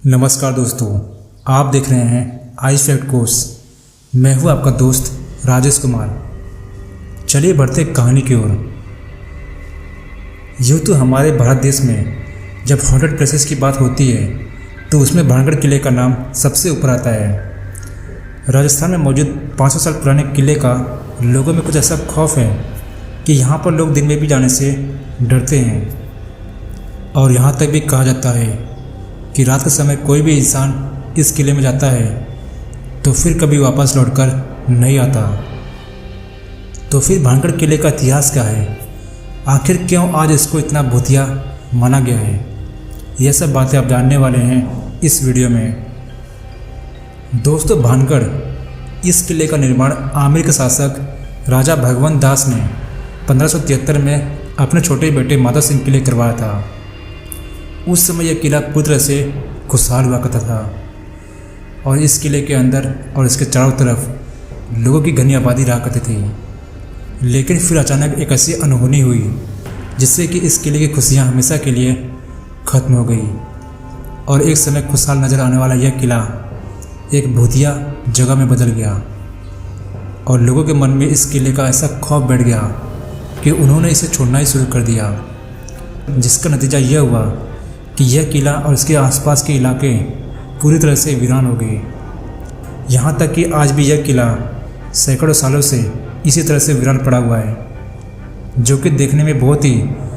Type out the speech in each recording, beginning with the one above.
नमस्कार दोस्तों, आप देख रहे हैं आई फैक्ट कोर्स। मैं हूं आपका दोस्त राजेश कुमार। चलिए बढ़ते कहानी की ओर। यूँ तो हमारे भारत देश में जब हॉन्टेड प्लेसेस की बात होती है तो उसमें भानगढ़ किले का नाम सबसे ऊपर आता है। राजस्थान में मौजूद 500 साल पुराने किले का लोगों में कुछ ऐसा खौफ है कि यहाँ पर लोग दिन में भी जाने से डरते हैं और यहाँ तक भी कहा जाता है कि रात के समय कोई भी इंसान इस किले में जाता है तो फिर कभी वापस लौटकर नहीं आता। तो फिर भानगढ़ किले का इतिहास क्या है, आखिर क्यों आज इसको इतना भूतिया माना गया है, यह सब बातें आप जानने वाले हैं इस वीडियो में। दोस्तों, भानगढ़ इस किले का निर्माण आमेर के शासक राजा भगवंत दास ने 1573 में अपने छोटे बेटे माधव सिंह के लिए करवाया था। उस समय यह किला पूरी तरह से खुशहाल हुआ करता था और इस किले के अंदर और इसके चारों तरफ लोगों की घनी आबादी रहा करती थी। लेकिन फिर अचानक एक ऐसी अनहोनी हुई जिससे कि इस किले की खुशियां हमेशा के लिए ख़त्म हो गई और एक समय खुशहाल नज़र आने वाला यह किला एक भूतिया जगह में बदल गया और लोगों के मन में इस किले का ऐसा खौफ बैठ गया कि उन्होंने इसे छोड़ना ही शुरू कर दिया, जिसका नतीजा यह हुआ कि यह किला और इसके आसपास के इलाके पूरी तरह से वीरान हो गए। यहाँ तक कि आज भी यह किला सैकड़ों सालों से इसी तरह से वीरान पड़ा हुआ है, जो कि देखने में बहुत ही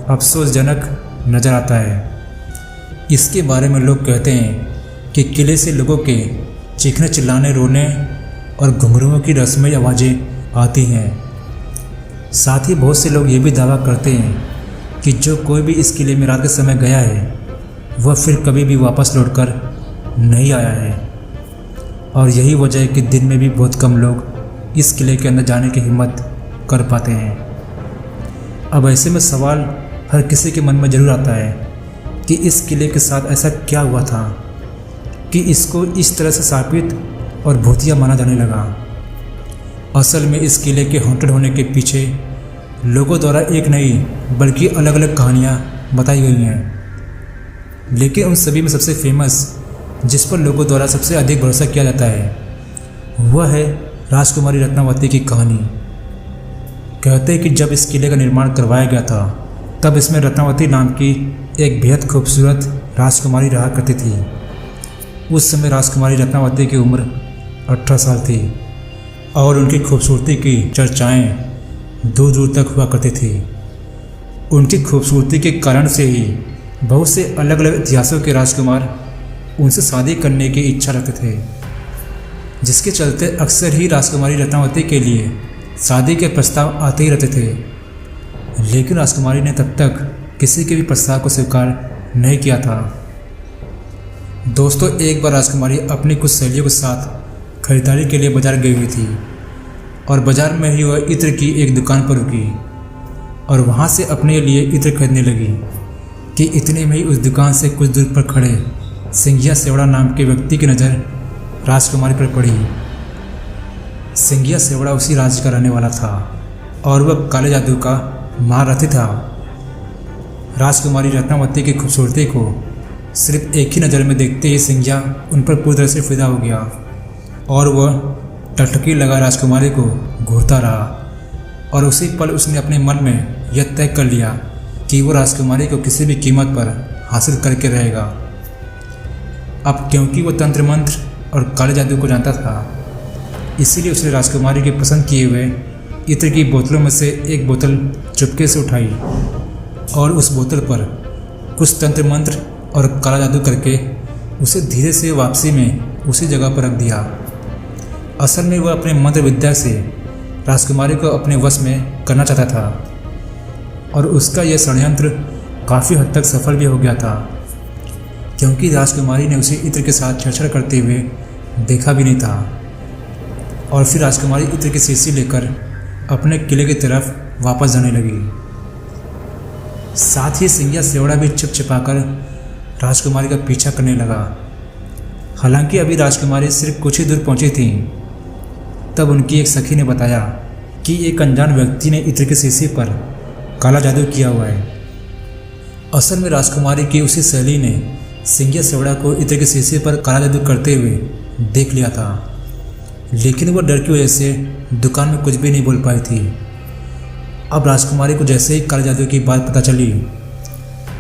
अफसोसजनक नज़र आता है। इसके बारे में लोग कहते हैं कि किले से लोगों के चीखने, चिल्लाने, रोने और घुंघरुओं की रस्मई आवाज़ें आती हैं। साथ ही बहुत से लोग ये भी दावा करते हैं कि जो कोई भी इस किले में रात के समय गया है वह फिर कभी भी वापस लौटकर नहीं आया है और यही वजह है कि दिन में भी बहुत कम लोग इस किले के अंदर जाने की हिम्मत कर पाते हैं। अब ऐसे में सवाल हर किसी के मन में ज़रूर आता है कि इस किले के साथ ऐसा क्या हुआ था कि इसको इस तरह से शापित और भूतिया माना जाने लगा। असल में इस किले के हॉन्टेड होने के पीछे लोगों द्वारा एक नहीं बल्कि अलग अलग कहानियाँ बताई गई हैं, लेकिन उन सभी में सबसे फेमस, जिस पर लोगों द्वारा सबसे अधिक भरोसा किया जाता है, वह है राजकुमारी रत्नावती की कहानी। कहते हैं कि जब इस किले का निर्माण करवाया गया था तब इसमें रत्नावती नाम की एक बेहद खूबसूरत राजकुमारी रहा करती थी। उस समय राजकुमारी रत्नावती की उम्र 18 साल थी और उनकी खूबसूरती की चर्चाएं दूर दूर तक हुआ करती थी। उनकी खूबसूरती के कारण से ही बहुत से अलग अलग इतिहासों के राजकुमार उनसे शादी करने की इच्छा रखते थे, जिसके चलते अक्सर ही राजकुमारी रत्नावती के लिए शादी के प्रस्ताव आते ही रहते थे। लेकिन राजकुमारी ने तब तक किसी के भी प्रस्ताव को स्वीकार नहीं किया था। दोस्तों, एक बार राजकुमारी अपनी कुछ सहेलियों के साथ खरीदारी के लिए बाजार गई हुई थी और बाजार में ही वह इत्र की एक दुकान पर रुकी और वहाँ से अपने लिए इत्र खरीदने लगी कि इतने में ही उस दुकान से कुछ दूर पर खड़े सिंघिया सेवड़ा नाम के व्यक्ति की नज़र राजकुमारी पर पड़ी। सिंघिया सेवड़ा उसी राज्य का रहने वाला था और वह काले जादू का महारथी था। राजकुमारी रत्नावती की खूबसूरती को सिर्फ एक ही नज़र में देखते ही सिंघिया उन पर पूरी तरह से फिदा हो गया और वह टकटकी लगा राजकुमारी को घूरता रहा और उसी पल उसने अपने मन में यह तय कर लिया कि वो राजकुमारी को किसी भी कीमत पर हासिल करके रहेगा। अब क्योंकि वो तंत्र मंत्र और काले जादू को जानता था, इसीलिए उसने राजकुमारी के पसंद किए हुए इत्र की बोतलों में से एक बोतल चुपके से उठाई और उस बोतल पर कुछ तंत्र मंत्र और काला जादू करके उसे धीरे से वापसी में उसी जगह पर रख दिया। असल में वह अपने मंत्र विद्या से राजकुमारी को अपने वश में करना चाहता था और उसका यह षड्यंत्र काफ़ी हद तक सफल भी हो गया था, क्योंकि राजकुमारी ने उसे इत्र के साथ छेड़छाड़ करते हुए देखा भी नहीं था। और फिर राजकुमारी इत्र की शीशी लेकर अपने किले की तरफ वापस जाने लगी। साथ ही सिंघिया सेवड़ा भी छिप छिपाकर राजकुमारी का पीछा करने लगा। हालांकि अभी राजकुमारी सिर्फ कुछ ही दूर पहुंची थी, तब उनकी एक सखी ने बताया कि एक अनजान व्यक्ति ने इत्र की शीशी पर काला जादू किया हुआ है। असल में राजकुमारी की उसी सहेली ने सिंघिया सेवड़ा को इत्र के शीशे पर काला जादू करते हुए देख लिया था, लेकिन वह डर की वजह से दुकान में कुछ भी नहीं बोल पाई थी। अब राजकुमारी को जैसे ही काले जादू की बात पता चली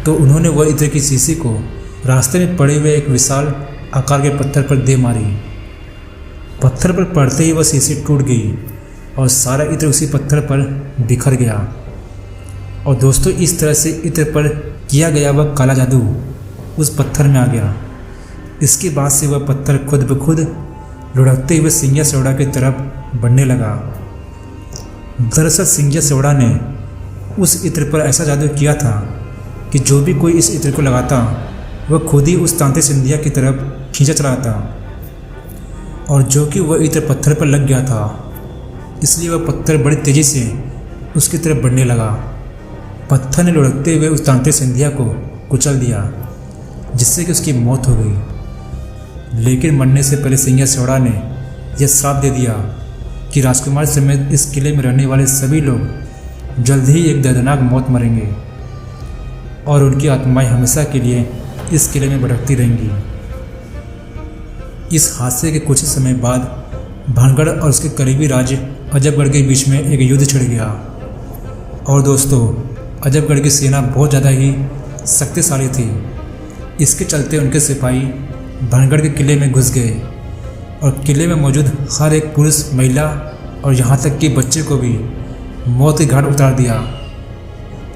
तो उन्होंने वह इत्र की शीशी को रास्ते में पड़े हुए एक विशाल आकार के पत्थर पर दे मारी। पत्थर पर पड़ते ही वह शीशी टूट गई और सारा इत्र उसी पत्थर पर बिखर गया। और दोस्तों, इस तरह से इत्र पर किया गया वह काला जादू उस पत्थर में आ गया। इसके बाद से वह पत्थर खुद ब खुद लुढ़कते हुए सिंघिया सेवड़ा की तरफ बढ़ने लगा। दरअसल सिंघिया सेवड़ा ने उस इत्र पर ऐसा जादू किया था कि जो भी कोई इस इत्र को लगाता वह खुद ही उस तांत्रिक सिंधिया की तरफ खींचा चला था। और जो कि वह इत्र पत्थर पर लग गया था, इसलिए वह पत्थर बड़ी तेज़ी से उसकी तरफ बढ़ने लगा। पत्थर ने लुढ़कते हुए उस तांत्रिक सिंधिया को कुचल दिया, जिससे कि उसकी मौत हो गई। लेकिन मरने से पहले सिंघिया सेवड़ा ने यह श्राप दे दिया कि राजकुमार समेत इस किले में रहने वाले सभी लोग जल्द ही एक दर्दनाक मौत मरेंगे और उनकी आत्माएं हमेशा के लिए इस किले में भटकती रहेंगी। इस हादसे के कुछ ही समय बाद भानगढ़ और उसके करीबी राज्य अजबगढ़ के बीच में एक युद्ध छिड़ गया। और दोस्तों, अजबगढ़ की सेना बहुत ज़्यादा ही शक्तिशाली थी। इसके चलते उनके सिपाही भानगढ़ के किले में घुस गए और किले में मौजूद हर एक पुरुष, महिला और यहाँ तक कि बच्चे को भी मौत के घाट उतार दिया,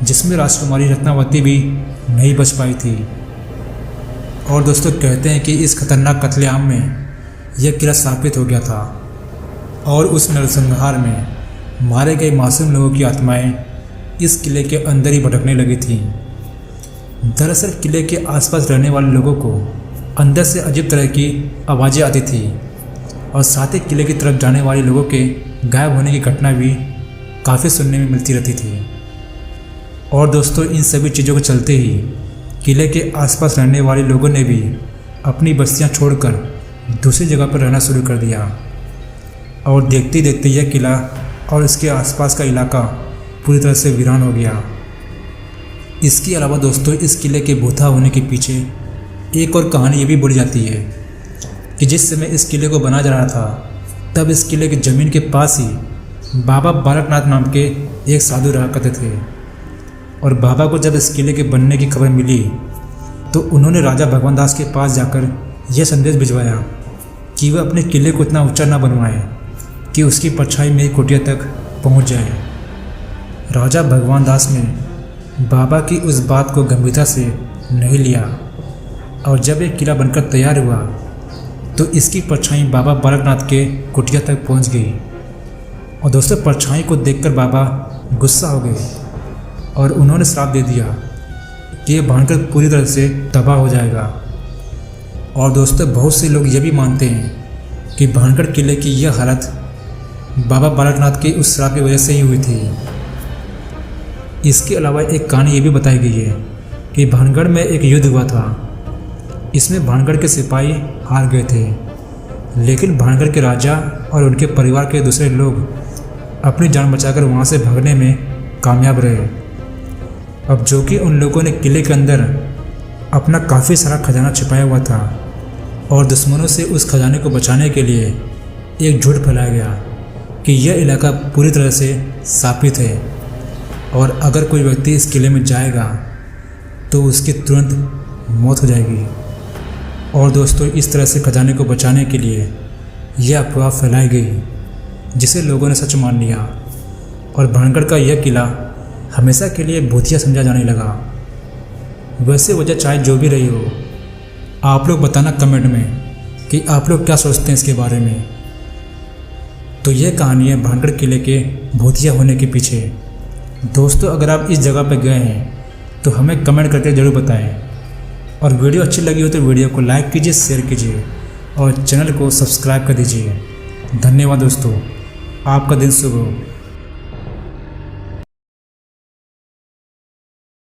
जिसमें राजकुमारी रत्नावती भी नहीं बच पाई थी। और दोस्तों, कहते हैं कि इस खतरनाक कत्लेआम में यह किला स्थापित हो गया था और उस नरसंहार में मारे गए मासूम लोगों की आत्माएं इस किले के अंदर ही भटकने लगी थीं। दरअसल किले के आसपास रहने वाले लोगों को अंदर से अजीब तरह की आवाज़ें आती थी और साथ ही किले की तरफ जाने वाले लोगों के गायब होने की घटना भी काफ़ी सुनने में मिलती रहती थी। और दोस्तों, इन सभी चीज़ों के चलते ही किले के आसपास रहने वाले लोगों ने भी अपनी बस्तियां छोड़कर दूसरी जगह पर रहना शुरू कर दिया। और देखते देखते यह किला और इसके आसपास का इलाका पूरी तरह से वीरान हो गया। इसके अलावा दोस्तों, इस किले के भूता होने के पीछे एक और कहानी ये भी बोली जाती है कि जिस समय इस किले को बनाया जा रहा था, तब इस किले की ज़मीन के पास ही बाबा बालकनाथ नाम के एक साधु रहा करते थे। और बाबा को जब इस किले के बनने की खबर मिली तो उन्होंने राजा भगवान दास के पास जाकर यह संदेश भिजवाया कि वह अपने किले को इतना ऊंचा न बनवाए कि उसकी परछाई मेरी कुटिया तक पहुंच जाए। राजा भगवान दास ने बाबा की उस बात को गंभीरता से नहीं लिया और जब एक किला बनकर तैयार हुआ तो इसकी परछाई बाबा बालकनाथ के कुटिया तक पहुंच गई। और दोस्तों, परछाई को देखकर बाबा गुस्सा हो गए और उन्होंने श्राप दे दिया कि यह भानगढ़ पूरी तरह से तबाह हो जाएगा। और दोस्तों, बहुत से लोग ये भी मानते हैं कि भानगढ़ किले की यह हालत बाबा बालकनाथ के उस श्राप की वजह से ही हुई थी। इसके अलावा एक कहानी ये भी बताई गई है कि भानगढ़ में एक युद्ध हुआ था। इसमें भानगढ़ के सिपाही हार गए थे, लेकिन भानगढ़ के राजा और उनके परिवार के दूसरे लोग अपनी जान बचाकर वहाँ से भागने में कामयाब रहे। अब जो कि उन लोगों ने किले के अंदर अपना काफ़ी सारा खजाना छिपाया हुआ था और दुश्मनों से उस खजाने को बचाने के लिए एक झूठ फैलाया गया कि यह इलाका पूरी तरह से शापित है और अगर कोई व्यक्ति इस किले में जाएगा तो उसकी तुरंत मौत हो जाएगी। और दोस्तों, इस तरह से खजाने को बचाने के लिए यह अफवाह फैलाई गई, जिसे लोगों ने सच मान लिया और भानगढ़ का यह किला हमेशा के लिए भूतिया समझा जाने लगा। वैसे वजह चाहे जो भी रही हो, आप लोग बताना कमेंट में कि आप लोग क्या सोचते हैं इसके बारे में। तो यह कहानी है भानगढ़ किले के भूतिया होने के पीछे। दोस्तों, अगर आप इस जगह पर गए हैं तो हमें कमेंट करके ज़रूर बताएं और वीडियो अच्छी लगी हो तो वीडियो को लाइक कीजिए, शेयर कीजिए और चैनल को सब्सक्राइब कर दीजिए। धन्यवाद दोस्तों, आपका दिन शुभ हो।